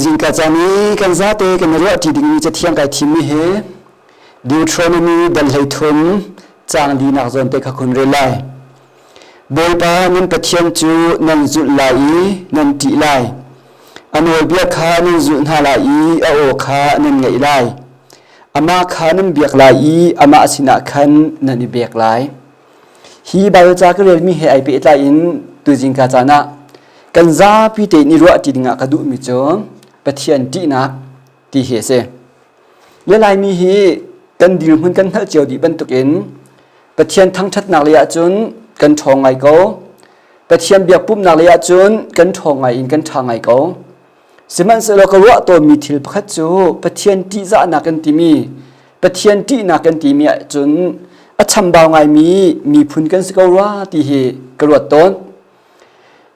jing ka chani kan za te kan ro ti ding ni cha thiang kai thim mi he Deuteronomy dal hai thum chang di nak zon te kha khun re lai bol pa nin pathian chu nan zu lai nan ti lai anol bia kha nin zu na lai a o kha nan ngai lai ama kha nan biak lai ama asina khan nan biak lai hi ba cha ka re mi he ai pe ta in tu jing ka chana kan za pi te ni ro ti dinga ka du mi cho pathian ti na ti he se le lai mi hi kan dil hun kan thal cheu di ban tukin pathian thang that nak le chun kan thong ngai ko pathian biak pup nak le chun kan thong ngai in kan thang ngai ko siman se lo ko ro to mi thil pakhat chu pathian ti za na kan ti mi pathian ti na kan ti mi chun a cham baw ngai mi phun kan se ko ra ti hi ka ro ton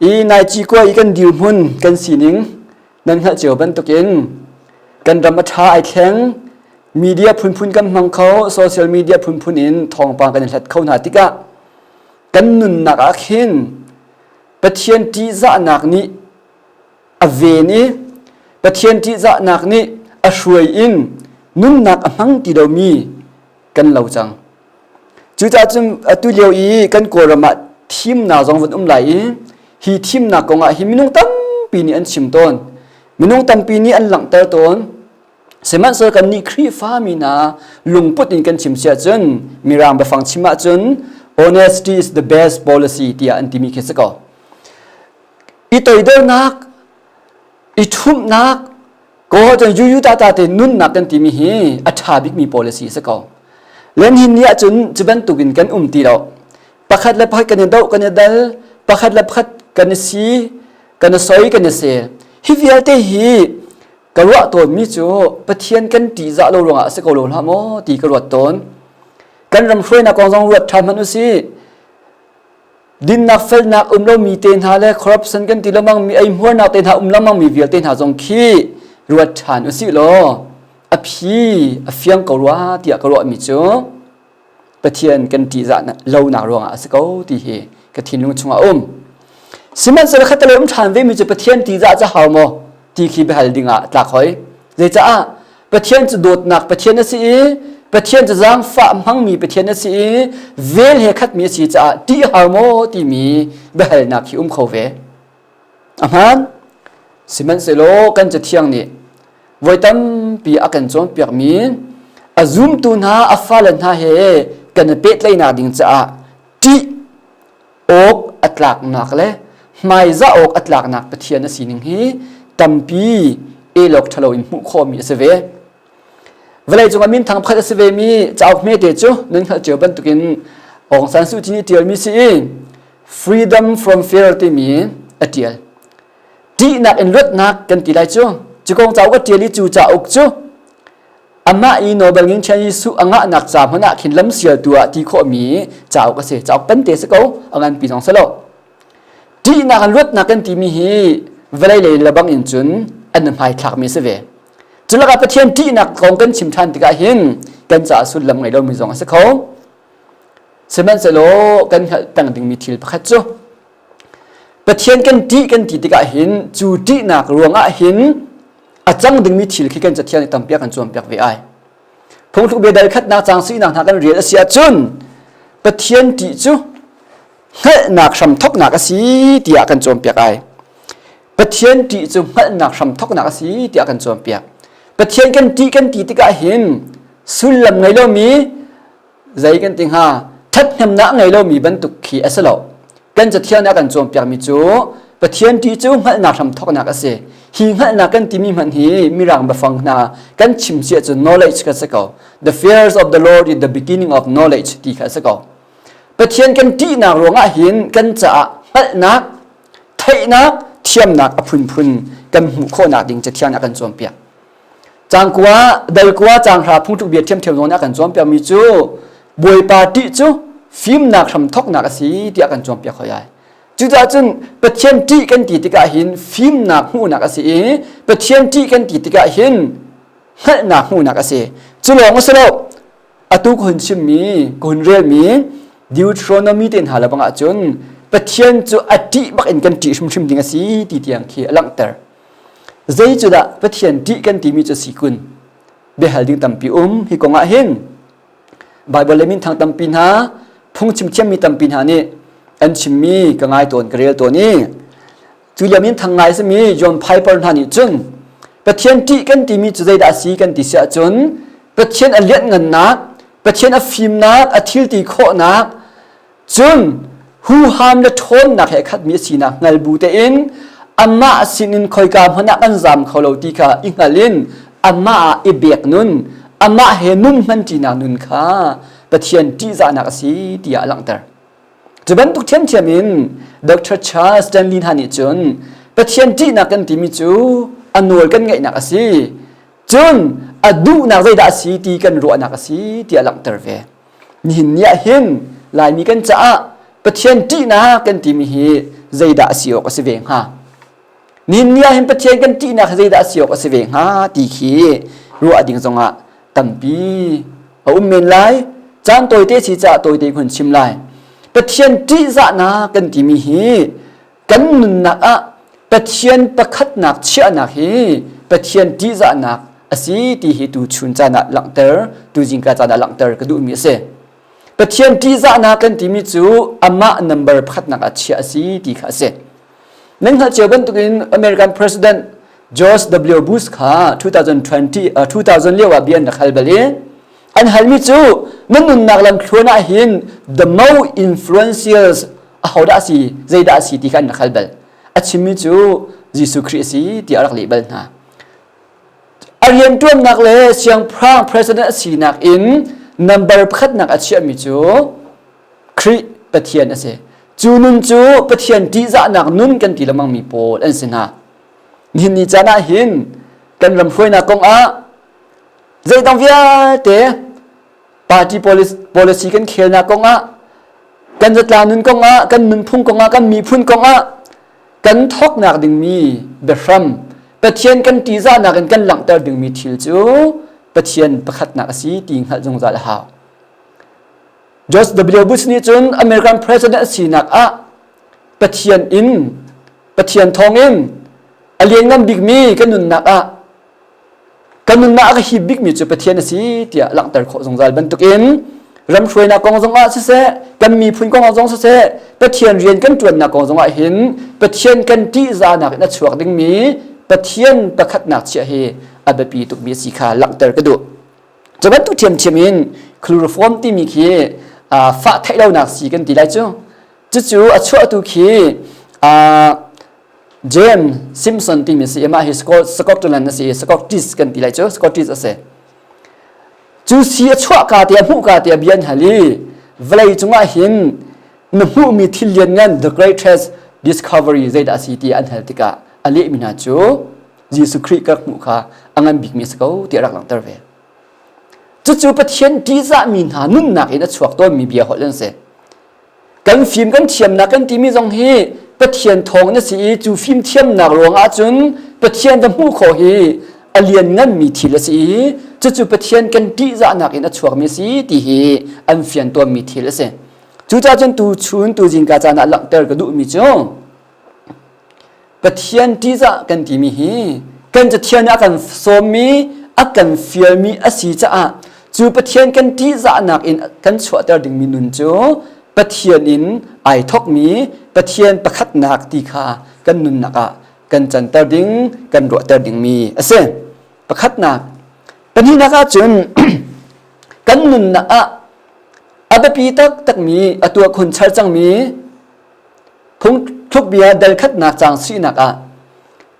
i nai chi ko i kan dil hun kan sining nan ha cheu ban tukin kan ram tha ai thleng media phun kan mang kho social media phun in thong pa kan hlat khau na tika kan nun nak a khin pathian ti za nak ni ave ni pathian ti za nak ni a hruai in nun nak a mang ti do mi kan lo chang chu cha chum atu leo i kan ko rama thim na jong vun lai hi thim na ko nga hi minung tam pi ni an chim ton minung tam pi ni an lang tar ton seman sir kan ni khri fa mi na lungput in kan chim sia chun miram ba fang chima chun honesty is the best policy tia antimi khesako I toider nak I thum nak ko jan yu ta te nun nak kan timi hi atha big mi policy sako len hin nia chun chuban tukin kan ti ro pakhat la pakhat kan do kan dal pakhat la pakhat kan si kan soi kan se hi vialte hi karwa ton mi chu pathian kan ti za lo ronga se ko lo la mo ti karwa ton kan ram hroi na kong jong ruat tham hanu si din nak fel nak lo mi ten ha le corruption kan ti lamang mi ai hmor na ten ha lamang mi vial ten ha jong khi ruat than usi lo a phi a fiang ko wa ti a karwa mi chu pathian kan ti za na lo na ronga se ko ti he ka thin lung chunga siman se khat le than ve mi chu pathian ti za cha haw mo ti khi be hal dinga tla khoi je cha pathian chu dot nak pathian si pathian chu jang fa mang mi pathian si vel he khat mi si cha ti haw mo ti mi be hal nak hi kho ve aman siman se lo kan cha thiang ni voitam pi akan chon piak mi azum tu na afalan ha he kan pet lai na ding cha ti ok atlak nak le mai za ok atlak nak pathian si ning hi tampi elok thalo in mu kho mi se ve velai chung amin thang phat se ve mi chaw me te chu nen kha cheu ban tukin ong san su chini tial mi si freedom from fear ti mi atial ti nak en rat nak kan ti lai chu chukong chaw ka tiali chu cha ok chu ama I nobel ngin chani su anga nak cha hona khin lam sial tua ti kho mi chaw ka se chaw pan te se ko angan pi jong selo ti nak an rat nak kan ti mi hi velai le labang in chun an mai thak mi se ve chulaga pathian ti nak kong kan chim than tika hin kan cha su lam ngai lo mi jong se kho seman se lo kan tang ding mi thil pakhat chu pathian kan ti tika hin chu ti nak ruanga hin achang ding mi thil khi kan cha thian tam pia kan chom piak ve ai phung thu be dal khat na chang si nak kan rial asia chun pathian ti chu he nak sam thok nak asi tia kan chom piak ai pathian ti chu hal nak sam thok nak asi tia kan chom piak pathian kan ti tika hin sulam ngai lo mi zai kan ting ha that hem na ngai lo mi ban tuk khi asalo kan cha thian na kan chom piak mi chu pathian ti chu hal nak sam thok nak ase hi hal na kan ti mi man hi mirang ba fang na kan chim sia chu knowledge ka sako the fears of the lord is the beginning of knowledge ti ka sako pathian kan ti na ronga hin kan cha hal nak thai nak thiam nak aphun kan mu kho nak ding cha thian na kan chom piak chang kwa dal kwa chang ha phung tu biat thiam zon na kan chom piak mi chu boi pa ti chu film nak sam thok nak asi ti kan chom piak khoyai chu cha chun pathian ti kan ti tika hin film nak hu nak asi pathian ti kan ti tika hin hal nak hu nak asi chu long selo atu khun chim mi kun rel mi Deuteronomy ten halabanga chun pathian chu ati bak in kan ti shim ding asi ti tiang khi alang tar ใจจุดะปะเทียนดีกันตีมีจุดสีกุนเบหัลดิ้งตัมปีฮิกงอาหินไบเบิลเลมินทางตัมปีนหาพงชิมเทียมมีตัมปีนหานี่อันชิมมีกังไงตัวกระเรียตัวนี้จุลมินทางไงสมียอนไพเปอร์นานี่จุนปะเทียนดีกันตีมีจุดใจดาสีกันตีเสียจุนปะเทียนอเลียนเงินนักปะเทียนอฟิมนักอทิลตีโคนักจุนหูฮามและทนนักให้ขัดมีสีนักเงลบูเตอินอามาสินินคอยกามหนักอันจำเขาเราตีค่ะอิงลินอามาอิเบียกนุนอามาเฮนุนมันจีนานุนค่ะปะเทียนที่จะนักสีที่อาลังเตอร์จะเป็นทุกเทียนเทียมินดร.ชาร์ลส์ สแตนลีย์ฮันนี่จุนปะเทียนที่นักกันที่มีจูอันนวลกันไงนักสีจุนอดูนักใจดักสีที่กันรัวนักสีที่อาลังเตอร์เวนี่เนี่ยเห็นลายมีกันจ้าปะเทียนที่นักกันที่มีใจดักสีออกสิเวงฮะนินเนี่ยเห็นปะเทียนกันที่นักใจดักสีออกสิเวงฮะที่ขี้รัวดิ่งจงอ่ะตั้มปีเมนไลจานตัวเตชิจ่าตัวเตคนชิมไลปะเทียนที่จะนักกันที่มีกันนุนนักอ่ะปะเทียนประคัดนักเชื่อนักปะเทียนที่จะนักอาศัยที่เหตุชุนจานะหลังเตอร์ดูจิงกาจานะหลังเตอร์ก็ดูมีเสปะเทียนที่จะนักกันที่มีจูอามานัมเบอร์ประคัดนักอาชีพอาศัยที่ข้าเสนั่นเขาเจอกันตุกินอเมริกันประธานาธิบดีจอร์จ W. บุชค่ะ2000เรียกว่าเบียนนักฮัลเบลีอันฮัลมิจูนั่นนุนนักลำครัวน่าเห็น the most influential เขาได้สิใจได้สิที่กันนักฮัลเบลอาชิมิจูยิสุคริสต์ที่อารักลีเบลนะอาเรียนตัวนักเลยเสียงพระประธานาธิบดีนักอินนัมเบอร์พัดนักอาชีพมิจูคริปะเทียนนะเสจูนุนจูปะเทียนที่จะนักนุนกันที่ละมังมีโพลอันสินะนี่จะน่าเห็นกันรำช่วยนักกงอาใจต้องวิเตะปาร์ตี้policyกันเขียนนักกงอากันจัดการนุนกงอากันนุนพุ่งกงอากันมีพุ่งกงอากันทอกนักดึงมีเบรมปะเทียนกันที่จะนักกันหลังเตอดึงมีทิลจูปะเทียนประคัดนักสีติงหัดจงใจละหาวจอร์จ W. บุชนี่จนอเมริกันประธานาธิบดีนักอะปะเทียนอินปะเทียนทองอินอเลียงน้ำบิ๊กมีกันนุนนักอะกันนุนนักฮิบิ๊กมีจูปะเทียนสีที่หลังเตอร์ขอจงใจบรรทุกอินรำช่วยนักกองจงอาเสกันมีพุ่งกองจงเสปะเทียนเรียนกันจวนนักกองจงอาเห็นปะเทียนกันที่จะนักนักชวกดึงมีปะเทียนประคัดนักเชียเฮอับปีตุกมีสีขาหลังเตอร์กระดูจะบรรทุกเทียมเทียมินคลูโรฟอร์มที่มีขี้ฟ้าไทยเราหนักสีกันตีไรจูจู่ๆชั่วตุขีเจมส์ซิมสันที่มีสีมาฮิสกอตแลนด์สีสกอตติสกันตีไรจูสกอตติสเสจู่สีชั่วกาเตียมุกาเตียเบียนฮัลลีเวลาจุงอาหินนหูมีทิลเลียนเงิน the greatest discovery ใจดัสีที่อันฮัลติกาอันเลี้ยมินาจูยิสุคริกักมุขะอังอันบิกมิสเขาที่รักหลังเตอร์เวจู่ๆปะเทียนที่จะมีหานุ่นนักเห็นชวกตัวมีเบียร์หอดเล่นเสกันฟิล์มกันเทียมนักกันที่มีตรงนี้ปะเทียนทองนั่นสิจู่ฟิล์มเทียมนักหลวงอาจุนปะเทียนตะมูขอฮีอเลียนงั้นมีทีละสิจู่ๆปะเทียนกันที่จะนักเห็นชวกมีสิที่ฮีอันฟิยนตัวมีทีละเสจู่ๆจนตูชุนตูจิงกาจานักหลังเตอร์ก็ดูมีจ้องปะเทียนที่จะกันที่มีฮีกันจะเทียนอากันโซมีอากันฟิลมีอาศีจะจู่ปะเทียนกันที่จะนักอินกันชัวเตอร์ดึงมีนุนจูปะเทียนอินไอทอกมีปะเทียนประคัดนักตีขากันนุนนักกันจันเตอร์ดึงกันรัวเตอร์ดึงมีเสประคัดนักปะนี้นักจุนกันนุนนักอับปีตักมีตัวคนชาจังมีพงทุกเบียเดลคัดนักจังสีนัก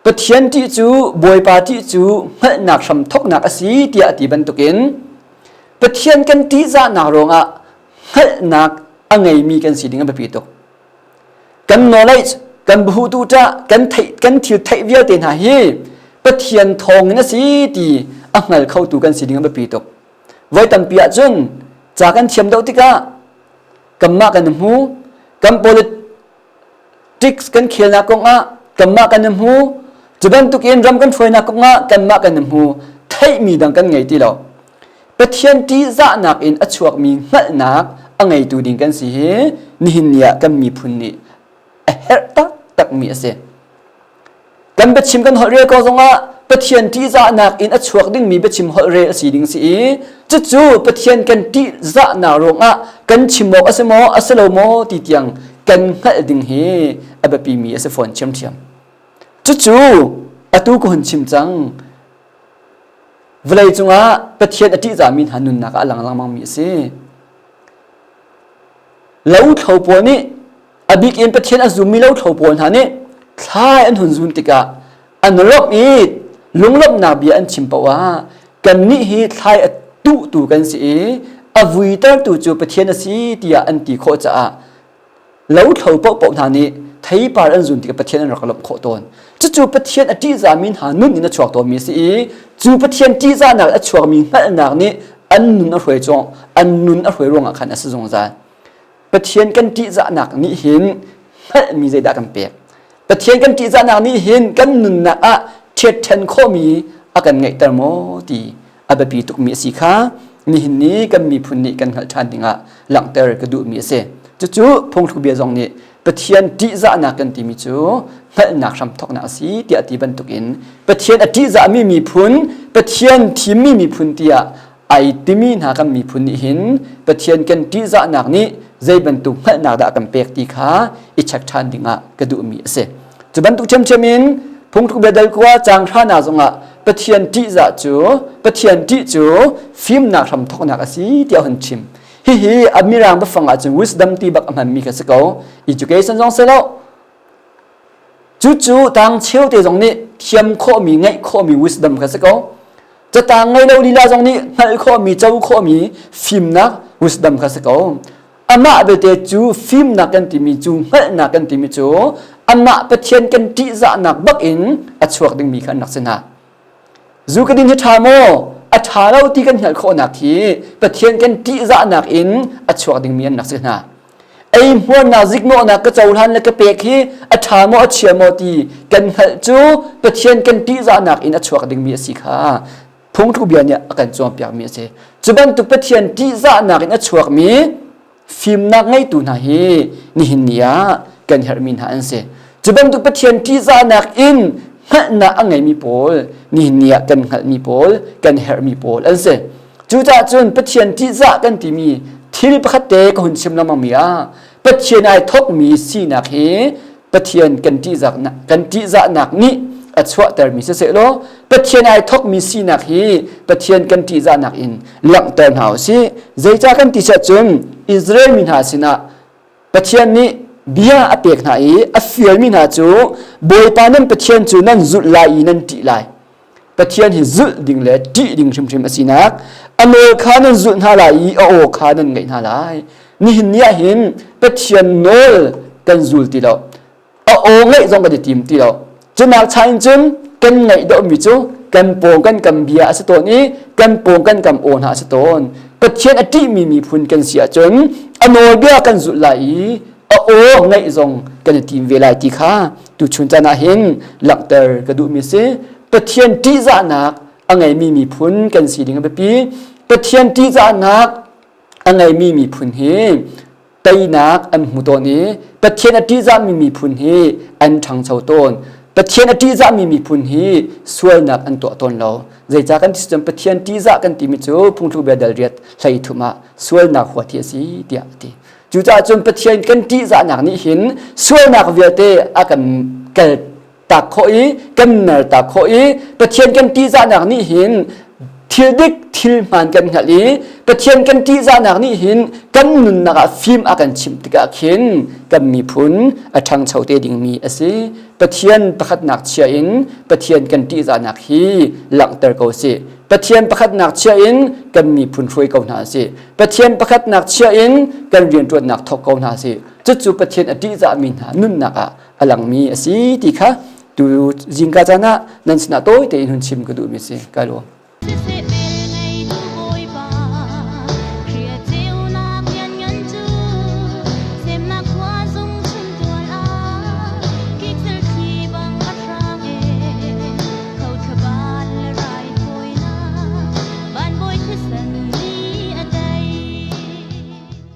ปะเทียนที่จูบวยปาที่จูเมื่อนักสมทกนักสีที่อธิบันตุกินปะเทียนกันที่จะนักรองเมื่อนักอังไงมีกันสีดิ้งอับปีตุกกัน knowledge กันบูตูจ้ากันทิวไทเวียเตนหาฮีปะเทียนทองนั่นสีที่อังไงเข้าตูกันสีดิ้งอับปีตุกไว้ตั้งปีอาจุนจากกันเทียมดาวติกากันมากันหูกันpolitics กันเขียนนักกงกันมากันหูจะเป็นตุกินรำกันช่วยนักกงกันมากันหูไทยมีดังกันไงที่เราปะเทียนที่จะนักอินอชวกมีเมื่อนักอังไงตูดิ้งกันสินิหินเนี่ยกันมีพุนนี่เฮตักมีเส กันเบชิมกันหอเรียก็ทรงปะเทียนที่จะนักอินอชวกดิ้งมีเบชิมหอเรียสีดิ้งสีจู่ปะเทียนกันที่จะนารงกันชิมโมอัสโมอัสโลโมติเตียงกันหัดดิ้งเฮอบปีมีอัสฟอนเชียมเทียมจู่อตุกุนชิมจังเวลาจงปะเทียนอติจามินหันุนนักหลังมังมีเสแล้วเท่าปวนี้อบิกอินปะเทียนอซุมีแล้วเท่าปวนหานี่คล้ายอันหุ่นซุนติกะอันรบอีลุงลบนาบีอันชิมปะวะกันนี่ฮีคล้ายตุกันสิอวุยเตอร์ตุจูปะเทียนสีตียอันตีโคจะแล้วเท่าปวนหานี่ไทยปาร์อันซุนติกะปะเทียนรักลบโคตนจู่ปะเทียนอติจามินหานุนนี่นะชวกตัวมีสิจู่ปะเทียนที่จานักชวกมีนักนักนี่อันนุนอรวยจงอันนุนอรวยรงขันอสจงใจปะเทียนกันที่จะนักนี่หินมีใจดักกันเปียกปะเทียนกันที่จะนักนี่หินกันนุนนักเทียนเทนโคมีอากันไงแต่โมตีอาบปีตุกมีสิขานี่หินนี้กันมีพุนนี้กันหัดชันติงหลังเตอร์ก็ดูมีเสจู่พงทุเบียจงนี่ปะเทียนที่จะนักกันที่มีจู่นักรำทอกนักสีเตียตีบรรทุกินปะเทียนที่จะมีพุนปะเทียนที่มีพุนเตียไอติมีนักกันมีพุนนี่หินปะเทียนกันที่จะนักนี่ใจบรรทุกนักดากันเปียกตีขาอิชักชันติงก็ดูมีเสจะบรรทุกเชมินพงทุเบียได้กว่าจางท่านาจงปะเทียนที่จะจู่ปะเทียนที่จู่ฟิล์มนักรำทอกนักสีเตียหันชิมฮิอามีรางบฟังอาจจะ wisdom ตีบักมันมีกันสักเอา education จงเสร็จแล้วจู่ต่างเชี่ยวเตจงนี้เทียมข้อมีไงข้อมี wisdom กันสักเอาจะต่างไงเราลีลาจงนี้ไงข้อมีเจ้าข้อมีฟิล์มนัก wisdom กันสักเอาอามาเบเตจู่ฟิล์มนักกันที่มีจู่ไงนักกันที่มีจู่อามาปะเทียนกันที่จะนักบักอินอัชวกดึงมีกันนักเสนาจู่กันดินที่ทามโมอัฐาเราที่กันหัดโคนักทีปะเทียนกันที่จะนักอินอัชวกดึงมีนักเสนาไอ้หัวนาซิกโมนักก็จะหันแล้วก็เปียกฮีอัฐาโมอัชเชียโมตีกันหัดจู่ปะเทียนกันที่จะนักอินอัชวกดึงมีสิขาพงทุเบียเนี่ยกันจอมเปียกมีเสจุบันตุปะเทียนที่จะนักอินอัชวกมีฟิล์มนักไงตูน่าฮีนี่หินเนี่ยกันเฮอร์มินหาอันเสจุบันตุปะเทียนที่จะนักอินหันนักอังไงมีโพลนี่เนี่ยกันหัดมีโพลกันเฮอร์มีโพลอันเสจู่จ้าจุนปะเทียนที่จะกันที่มีที่ประคัตเตก็หุ่นชิมละมังมีปะเทียนไอทกมีสีนักเฮปะเทียนกันที่จะนักนี่อัชวะเตอร์มีเสโลปะเทียนไอทกมีสีนักเฮปะเทียนกันที่จะนักอินหลังเติร์นเฮาสิใจจ้ากันที่จะจุนอิสราเอลมินหาสินะปะเทียนนี้เบียอเปียกหายอฟิลมินหาจูบอยปานันปะเทียนจูนั่นจุดลายนั่นตีลายปะเทียนหิจุดดิ่งเล่ตีดิ่งชิมสินักอเมริกานั่นจุดหาลายโอคานั่นไงหาลายนี่หินเนี่ยหินปะเทียนโนลกันจุดตีเราโอไงจงกันจะทีมตีเราจุนักชายจุนกันไงดอกมิจูกันโป่งกันกับเบียสตัวนี้กันโป่งกันกับโอนหาสตัวปะเทียนอดีมีพุนกันเสียจนอโนเบียกันจุดลายโอ้ไงจงกันทีมเวลาที่ข้าตุชุนจานาเห็นหลักเตอร์กระดูมิเสปะเทียนที่จะนักอังไงมีพุนกันสีดิ่งแบบนี้ปะเทียนที่จะนักอังไงมีพุนเฮไตนักอันหูตัวนี้ปะเทียนที่จะมีพุนเฮอันทางเสาต้นปะเทียนที่จะมีพุนเฮสวยนักอันตัวตนเราใจจากกันที่จำปะเทียนที่จะกันที่มิจูพุ่งทุบเบดเรียดใส่ถุมาสวยนักหัวเทียสีเดียดีจู่จ้าจนปะเทียนกันที่จะนักนี้หินสวยนักเวียเตอากันเกิดตาโคอีกันเนอตาโคอีปะเทียนกันที่จะนักนี้หินทิลดิกทิลมันกันหัดลีปะเทียนกันที่จะนักนี้หินกันนุนนักฟิล์มอากันชิมติกาขินกันมีพุนอาทางเฉาเตดิ่งมีอสิปะเทียนประคัดนักเชียอินปะเทียนกันที่จะนักฮีหลังเตอร์เกาสิปะเทียนประคัดนักเชียอินกันมีพุนช่วยเกาหนาสิปะเทียนประคัดนักเชียอินกันเรียนตัวนักทอกเกาหนาสิจู่ปะเทียนอดีจะมีหานุนนักอลังมีอสิติค่ะดูจิงกาจานะนั่นสนาโต้เตอินหุ่นชิมก็ดูมีสิกาโล